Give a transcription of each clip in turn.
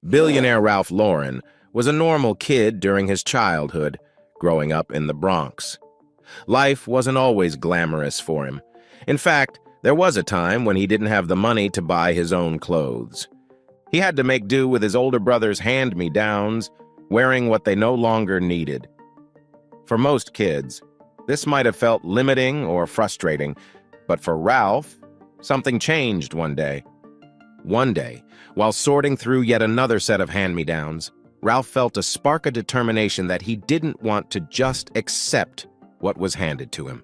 Billionaire Ralph Lauren was a normal kid during his childhood, growing up in the Bronx. Life wasn't always glamorous for him. In fact, there was a time when he didn't have the money to buy his own clothes. He had to make do with his older brother's hand-me-downs, wearing what they no longer needed. For most kids, this might have felt limiting or frustrating, but for Ralph, something changed one day. One day, while sorting through yet another set of hand-me-downs, Ralph felt a spark of determination that he didn't want to just accept what was handed to him.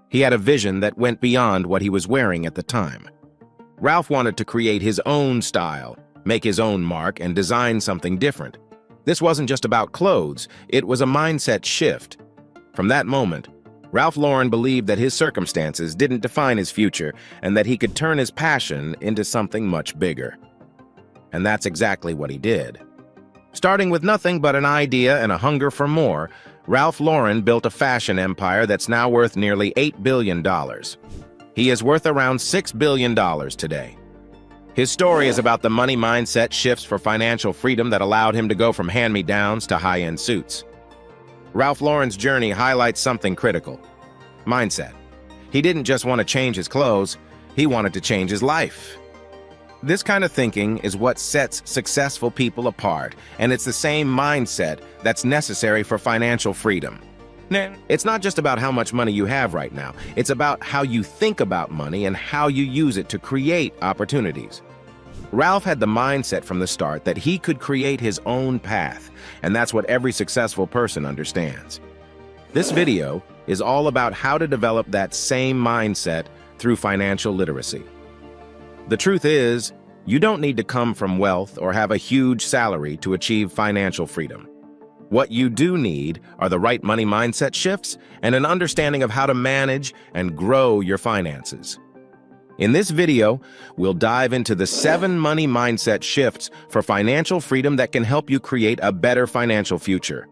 He had a vision that went beyond what he was wearing at the time. Ralph wanted to create his own style, make his own mark, and design something different. This wasn't just about clothes, it was a mindset shift. From that moment, Ralph Lauren believed that his circumstances didn't define his future and that he could turn his passion into something much bigger. And that's exactly what he did. Starting with nothing but an idea and a hunger for more, Ralph Lauren built a fashion empire that's now worth nearly $8 billion. He is worth around $6 billion today. His story is about the money mindset shifts for financial freedom that allowed him to go from hand-me-downs to high-end suits. Ralph Lauren's journey highlights something critical: mindset. He didn't just want to change his clothes, he wanted to change his life. This kind of thinking is what sets successful people apart, and it's the same mindset that's necessary for financial freedom. It's not just about how much money you have right now, it's about how you think about money and how you use it to create opportunities. Ralph had the mindset from the start that he could create his own path, and that's what every successful person understands. This video is all about how to develop that same mindset through financial literacy. The truth is, you don't need to come from wealth or have a huge salary to achieve financial freedom. What you do need are the right money mindset shifts and an understanding of how to manage and grow your finances. In this video, we'll dive into the 7 money mindset shifts for financial freedom that can help you create a better financial future.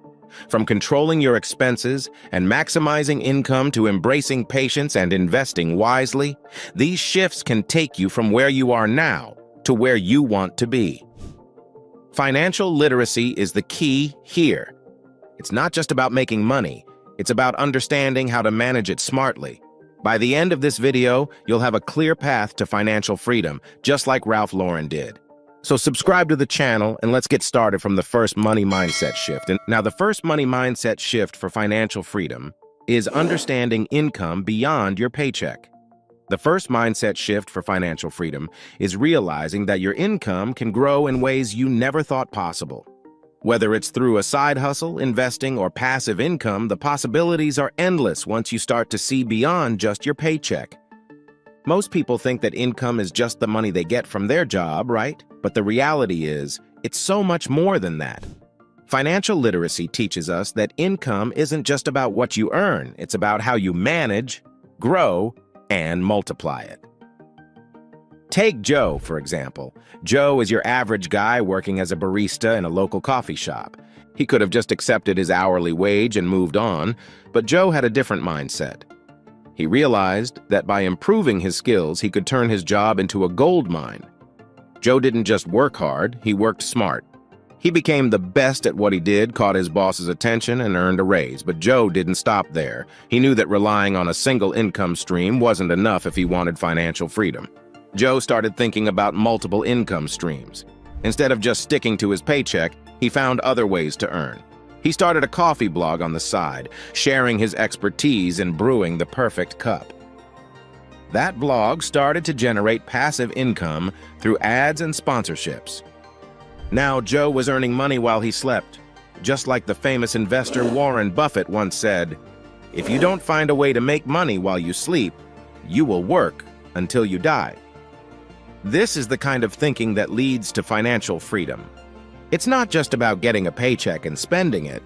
From controlling your expenses and maximizing income to embracing patience and investing wisely, these shifts can take you from where you are now to where you want to be. Financial literacy is the key here. It's not just about making money, it's about understanding how to manage it smartly. By the end of this video, you'll have a clear path to financial freedom, just like Ralph Lauren did. So subscribe to the channel and let's get started from the first money mindset shift. And now the first money mindset shift for financial freedom is understanding income beyond your paycheck. The first mindset shift for financial freedom is realizing that your income can grow in ways you never thought possible. Whether it's through a side hustle, investing, or passive income, the possibilities are endless once you start to see beyond just your paycheck. Most people think that income is just the money they get from their job, right? But the reality is, it's so much more than that. Financial literacy teaches us that income isn't just about what you earn, it's about how you manage, grow, and multiply it. Take Joe, for example. Joe is your average guy working as a barista in a local coffee shop. He could have just accepted his hourly wage and moved on, but Joe had a different mindset. He realized that by improving his skills, he could turn his job into a gold mine. Joe didn't just work hard, he worked smart. He became the best at what he did, caught his boss's attention, and earned a raise. But Joe didn't stop there. He knew that relying on a single income stream wasn't enough if he wanted financial freedom. Joe started thinking about multiple income streams. Instead of just sticking to his paycheck, he found other ways to earn. He started a coffee blog on the side, sharing his expertise in brewing the perfect cup. That blog started to generate passive income through ads and sponsorships. Now Joe was earning money while he slept. Just like the famous investor Warren Buffett once said, "If you don't find a way to make money while you sleep, you will work until you die." This is the kind of thinking that leads to financial freedom. It's not just about getting a paycheck and spending it.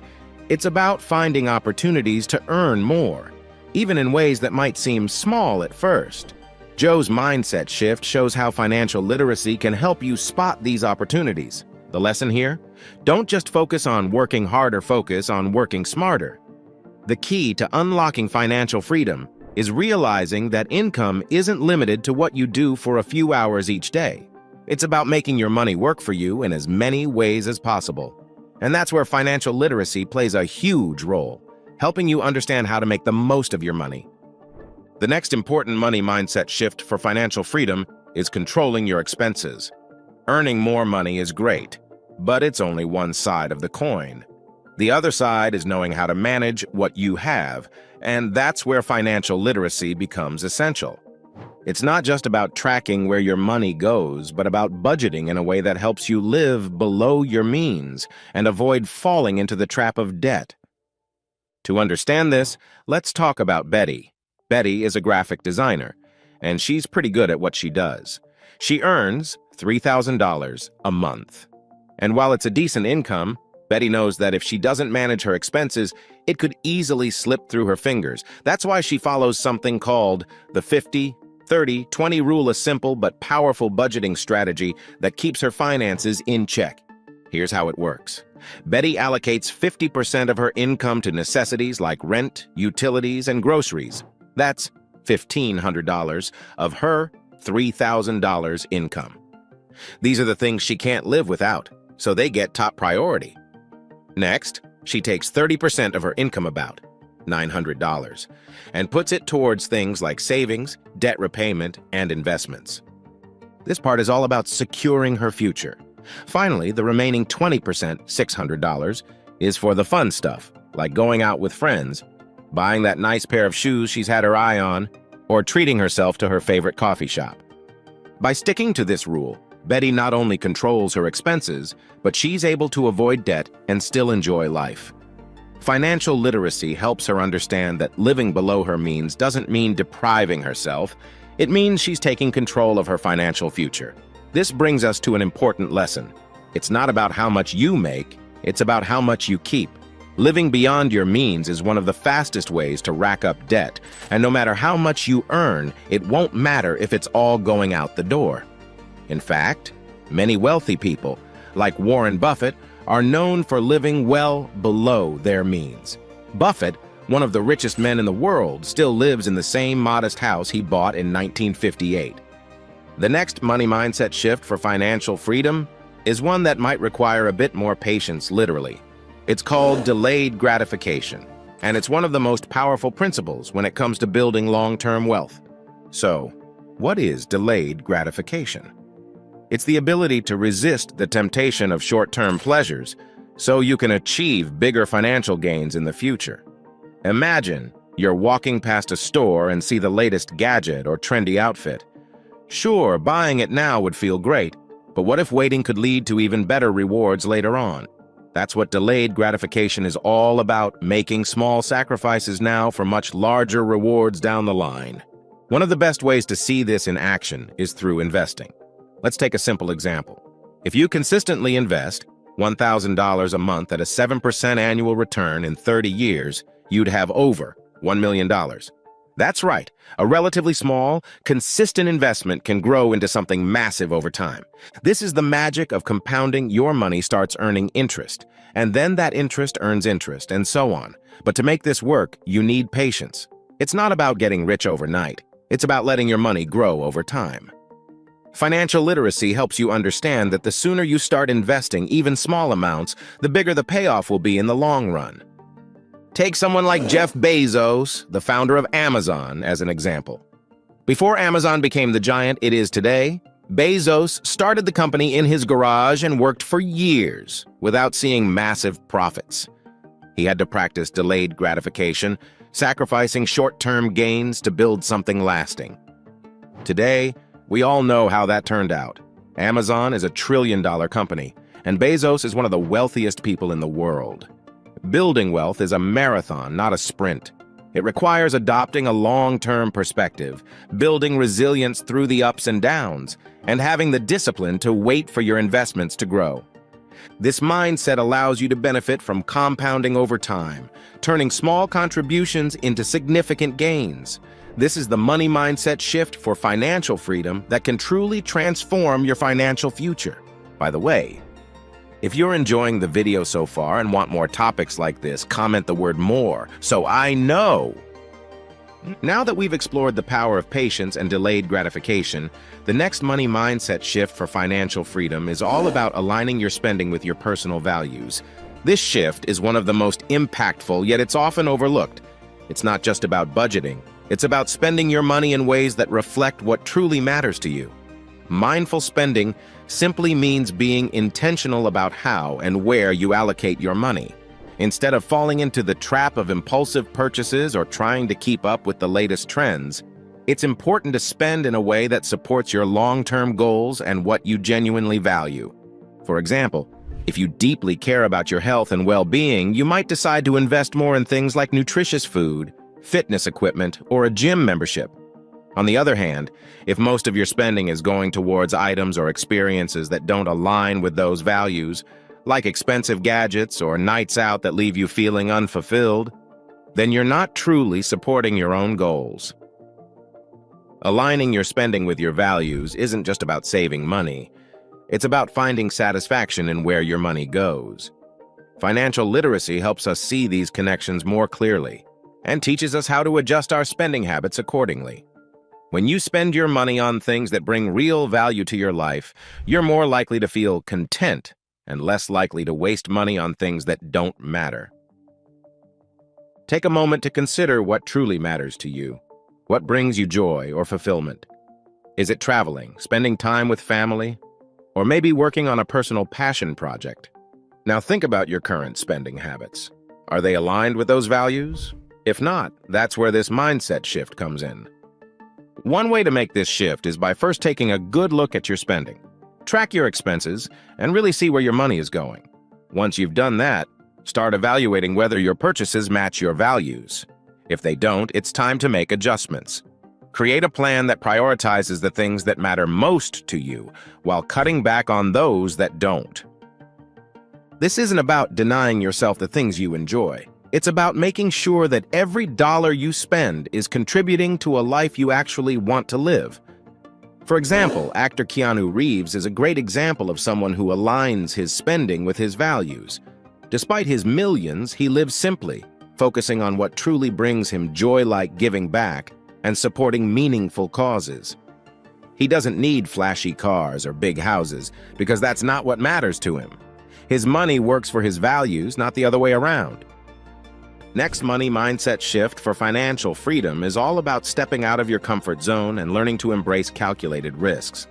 It's about finding opportunities to earn more, even in ways that might seem small at first. Joe's mindset shift shows how financial literacy can help you spot these opportunities. The lesson here? Don't just focus on working harder, focus on working smarter. The key to unlocking financial freedom is realizing that income isn't limited to what you do for a few hours each day. It's about making your money work for you in as many ways as possible. And that's where financial literacy plays a huge role, helping you understand how to make the most of your money. The next important money mindset shift for financial freedom is controlling your expenses. Earning more money is great, but it's only one side of the coin. The other side is knowing how to manage what you have, and that's where financial literacy becomes essential. It's not just about tracking where your money goes, but about budgeting in a way that helps you live below your means and avoid falling into the trap of debt. To understand this, let's talk about Betty. Betty is a graphic designer, and she's pretty good at what she does. She earns $3,000 a month. And while it's a decent income, Betty knows that if she doesn't manage her expenses, it could easily slip through her fingers. That's why she follows something called the 50-30-20 rule, a simple but powerful budgeting strategy that keeps her finances in check. Here's how it works. Betty allocates 50% of her income to necessities like rent, utilities, and groceries. That's $1,500 of her $3,000 income. These are the things she can't live without, so they get top priority. Next, she takes 30% of her income, about $900, and puts it towards things like savings, debt repayment, and investments. This part is all about securing her future. Finally, the remaining 20%, $600, is for the fun stuff, like going out with friends, buying that nice pair of shoes she's had her eye on, or treating herself to her favorite coffee shop. By sticking to this rule, Betty not only controls her expenses, but she's able to avoid debt and still enjoy life. Financial literacy helps her understand that living below her means doesn't mean depriving herself. It means she's taking control of her financial future. This brings us to an important lesson. It's not about how much you make, it's about how much you keep. Living beyond your means is one of the fastest ways to rack up debt, and no matter how much you earn, it won't matter if it's all going out the door. In fact, many wealthy people, like Warren Buffett, are known for living well below their means. Buffett, one of the richest men in the world, still lives in the same modest house he bought in 1958. The next money mindset shift for financial freedom is one that might require a bit more patience, literally. It's called delayed gratification, and it's one of the most powerful principles when it comes to building long-term wealth. So, what is delayed gratification? It's the ability to resist the temptation of short-term pleasures so you can achieve bigger financial gains in the future. Imagine you're walking past a store and see the latest gadget or trendy outfit. Sure, buying it now would feel great, but what if waiting could lead to even better rewards later on? That's what delayed gratification is all about, making small sacrifices now for much larger rewards down the line. One of the best ways to see this in action is through investing. Let's take a simple example. If you consistently invest $1,000 a month at a 7% annual return in 30 years, you'd have over $1 million. That's right. A relatively small, consistent investment can grow into something massive over time. This is the magic of compounding. Your money starts earning interest, and then that interest earns interest, and so on. But to make this work, you need patience. It's not about getting rich overnight. It's about letting your money grow over time. Financial literacy helps you understand that the sooner you start investing even small amounts, the bigger the payoff will be in the long run. Take someone like Jeff Bezos, the founder of Amazon, as an example. Before Amazon became the giant it is today, Bezos started the company in his garage and worked for years without seeing massive profits. He had to practice delayed gratification, sacrificing short-term gains to build something lasting. Today, we all know how that turned out. Amazon is a trillion-dollar company, and Bezos is one of the wealthiest people in the world. Building wealth is a marathon, not a sprint. It requires adopting a long-term perspective, building resilience through the ups and downs, and having the discipline to wait for your investments to grow. This mindset allows you to benefit from compounding over time, turning small contributions into significant gains. This is the money mindset shift for financial freedom that can truly transform your financial future. By the way, if you're enjoying the video so far and want more topics like this, comment the word "more" so I know. Now that we've explored the power of patience and delayed gratification, the next money mindset shift for financial freedom is all about aligning your spending with your personal values. This shift is one of the most impactful, yet it's often overlooked. It's not just about budgeting. It's about spending your money in ways that reflect what truly matters to you. Mindful spending simply means being intentional about how and where you allocate your money. Instead of falling into the trap of impulsive purchases or trying to keep up with the latest trends, it's important to spend in a way that supports your long-term goals and what you genuinely value. For example, if you deeply care about your health and well-being, you might decide to invest more in things like nutritious food, fitness equipment, or a gym membership. On the other hand, if most of your spending is going towards items or experiences that don't align with those values, like expensive gadgets or nights out that leave you feeling unfulfilled, then you're not truly supporting your own goals. Aligning your spending with your values isn't just about saving money. It's about finding satisfaction in where your money goes. Financial literacy helps us see these connections more clearly and teaches us how to adjust our spending habits accordingly. When you spend your money on things that bring real value to your life, you're more likely to feel content and less likely to waste money on things that don't matter. Take a moment to consider what truly matters to you. What brings you joy or fulfillment? Is it traveling, spending time with family, or maybe working on a personal passion project? Now think about your current spending habits. Are they aligned with those values? If not, that's where this mindset shift comes in. One way to make this shift is by first taking a good look at your spending. Track your expenses and really see where your money is going. Once you've done that, start evaluating whether your purchases match your values. If they don't, it's time to make adjustments. Create a plan that prioritizes the things that matter most to you while cutting back on those that don't. This isn't about denying yourself the things you enjoy. It's about making sure that every dollar you spend is contributing to a life you actually want to live. For example, actor Keanu Reeves is a great example of someone who aligns his spending with his values. Despite his millions, he lives simply, focusing on what truly brings him joy, like giving back and supporting meaningful causes. He doesn't need flashy cars or big houses because that's not what matters to him. His money works for his values, not the other way around. Next money mindset shift for financial freedom is all about stepping out of your comfort zone and learning to embrace calculated risks.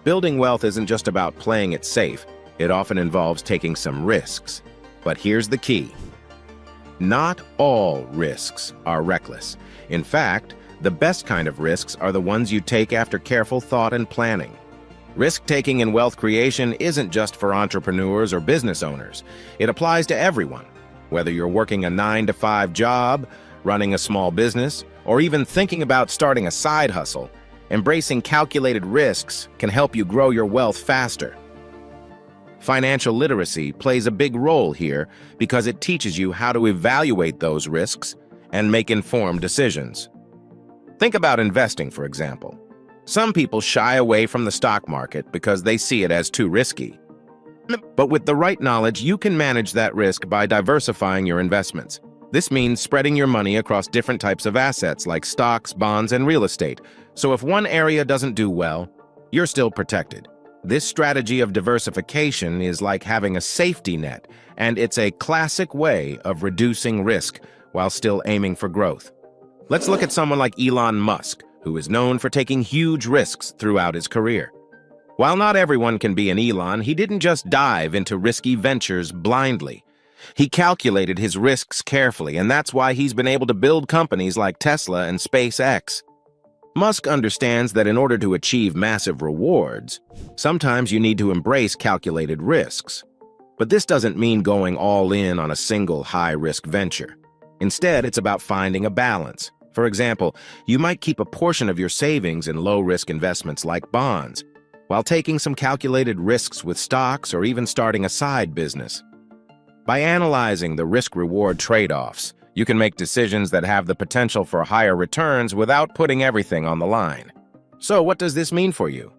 Building wealth isn't just about playing it safe. It often involves taking some risks. But here's the key. Not all risks are reckless. In fact, the best kind of risks are the ones you take after careful thought and planning. Risk-taking in wealth creation isn't just for entrepreneurs or business owners. It applies to everyone. Whether you're working a 9-to-5 job, running a small business, or even thinking about starting a side hustle, embracing calculated risks can help you grow your wealth faster. Financial literacy plays a big role here because it teaches you how to evaluate those risks and make informed decisions. Think about investing, for example. Some people shy away from the stock market because they see it as too risky. But with the right knowledge, you can manage that risk by diversifying your investments. This means spreading your money across different types of assets like stocks, bonds, and real estate. So if one area doesn't do well, you're still protected. This strategy of diversification is like having a safety net, and it's a classic way of reducing risk while still aiming for growth. Let's look at someone like Elon Musk, who is known for taking huge risks throughout his career. While not everyone can be an Elon, he didn't just dive into risky ventures blindly. He calculated his risks carefully, and that's why he's been able to build companies like Tesla and SpaceX. Musk understands that in order to achieve massive rewards, sometimes you need to embrace calculated risks. But this doesn't mean going all in on a single high-risk venture. Instead, it's about finding a balance. For example, you might keep a portion of your savings in low-risk investments like bonds, while taking some calculated risks with stocks or even starting a side business. By analyzing the risk-reward trade-offs, you can make decisions that have the potential for higher returns without putting everything on the line. So what does this mean for you?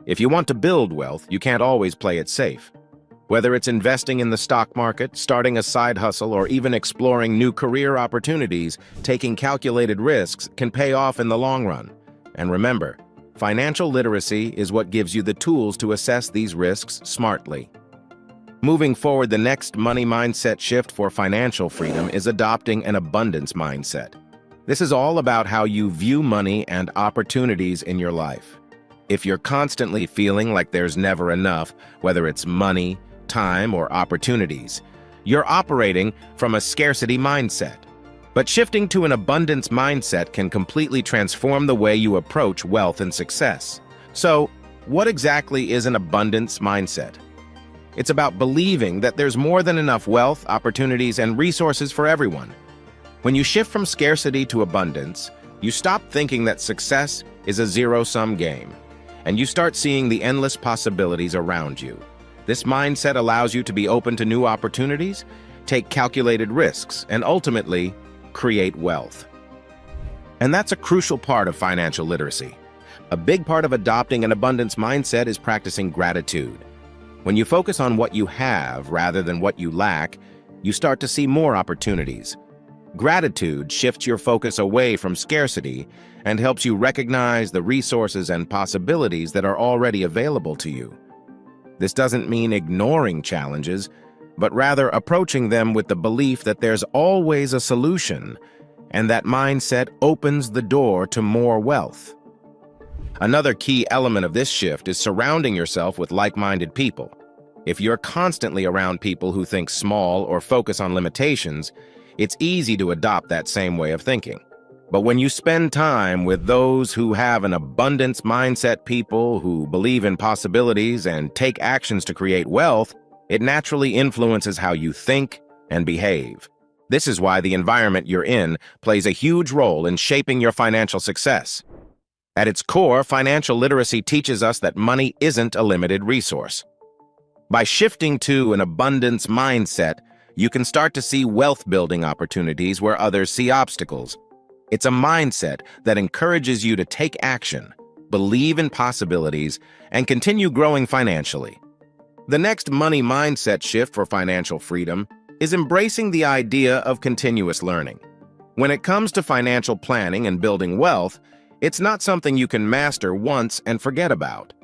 If you want to build wealth, you can't always play it safe. Whether it's investing in the stock market, starting a side hustle, or even exploring new career opportunities, taking calculated risks can pay off in the long run. And remember, financial literacy is what gives you the tools to assess these risks smartly. Moving forward, the next money mindset shift for financial freedom is adopting an abundance mindset. This is all about how you view money and opportunities in your life. If you're constantly feeling like there's never enough, whether it's money, time, or opportunities, you're operating from a scarcity mindset. But shifting to an abundance mindset can completely transform the way you approach wealth and success. So, what exactly is an abundance mindset? It's about believing that there's more than enough wealth, opportunities, and resources for everyone. When you shift from scarcity to abundance, you stop thinking that success is a zero-sum game, and you start seeing the endless possibilities around you. This mindset allows you to be open to new opportunities, take calculated risks, and ultimately, create wealth. And that's a crucial part of financial literacy. A big part of adopting an abundance mindset is practicing gratitude. When you focus on what you have rather than what you lack, you start to see more opportunities. Gratitude shifts your focus away from scarcity and helps you recognize the resources and possibilities that are already available to you. This doesn't mean ignoring challenges, but rather approaching them with the belief that there's always a solution, and that mindset opens the door to more wealth. Another key element of this shift is surrounding yourself with like-minded people. If you're constantly around people who think small or focus on limitations, it's easy to adopt that same way of thinking. But when you spend time with those who have an abundance mindset, people who believe in possibilities and take actions to create wealth, it naturally influences how you think and behave. This is why the environment you're in plays a huge role in shaping your financial success. At its core, financial literacy teaches us that money isn't a limited resource. By shifting to an abundance mindset, you can start to see wealth-building opportunities where others see obstacles. It's a mindset that encourages you to take action, believe in possibilities, and continue growing financially. The next money mindset shift for financial freedom is embracing the idea of continuous learning. When it comes to financial planning and building wealth, it's not something you can master once and forget about.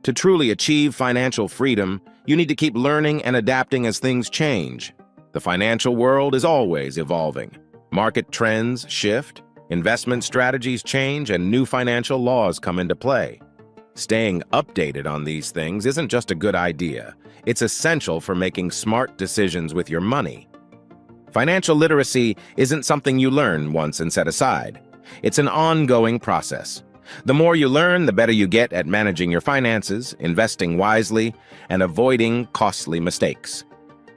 To truly achieve financial freedom, you need to keep learning and adapting as things change. The financial world is always evolving. Market trends shift, investment strategies change, and new financial laws come into play. Staying updated on these things isn't just a good idea. It's essential for making smart decisions with your money. Financial literacy isn't something you learn once and set aside. It's an ongoing process. The more you learn, the better you get at managing your finances, investing wisely, and avoiding costly mistakes.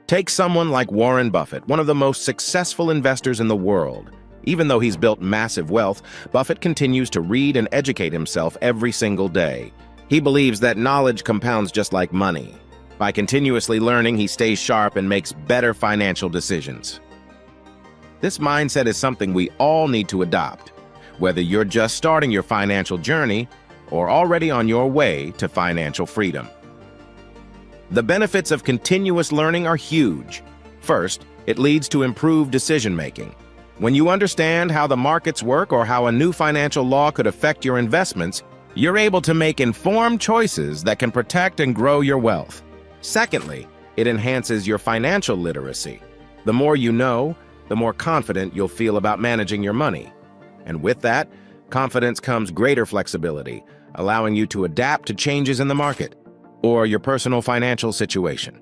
Take someone like Warren Buffett, one of the most successful investors in the world. Even though he's built massive wealth, Buffett continues to read and educate himself every single day. He believes that knowledge compounds just like money. By continuously learning, he stays sharp and makes better financial decisions. This mindset is something we all need to adopt, whether you're just starting your financial journey or already on your way to financial freedom. The benefits of continuous learning are huge. First, it leads to improved decision-making. When you understand how the markets work or how a new financial law could affect your investments, you're able to make informed choices that can protect and grow your wealth. Secondly, it enhances your financial literacy. The more you know, the more confident you'll feel about managing your money. And with that, confidence comes greater flexibility, allowing you to adapt to changes in the market or your personal financial situation.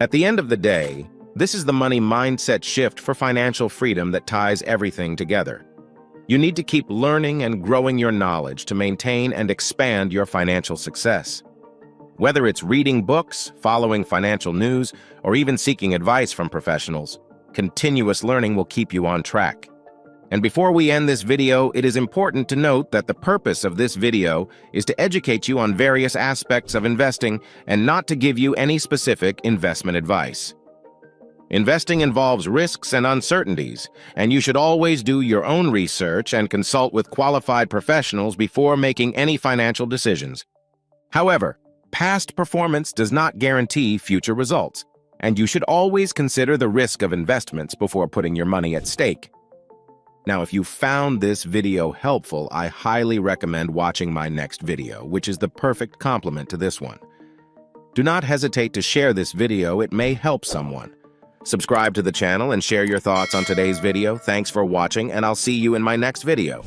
At the end of the day, this is the money mindset shift for financial freedom that ties everything together. You need to keep learning and growing your knowledge to maintain and expand your financial success. Whether it's reading books, following financial news, or even seeking advice from professionals, continuous learning will keep you on track. And before we end this video, it is important to note that the purpose of this video is to educate you on various aspects of investing and not to give you any specific investment advice. Investing involves risks and uncertainties, and you should always do your own research and consult with qualified professionals before making any financial decisions. However, Past performance does not guarantee future results, and you should always consider the risk of investments before putting your money at stake. Now, if you found this video helpful, I highly recommend watching my next video, which is the perfect complement to this one. Do not hesitate to share this video, it may help someone. Subscribe to the channel and share your thoughts on today's video. Thanks for watching, and I'll see you in my next video.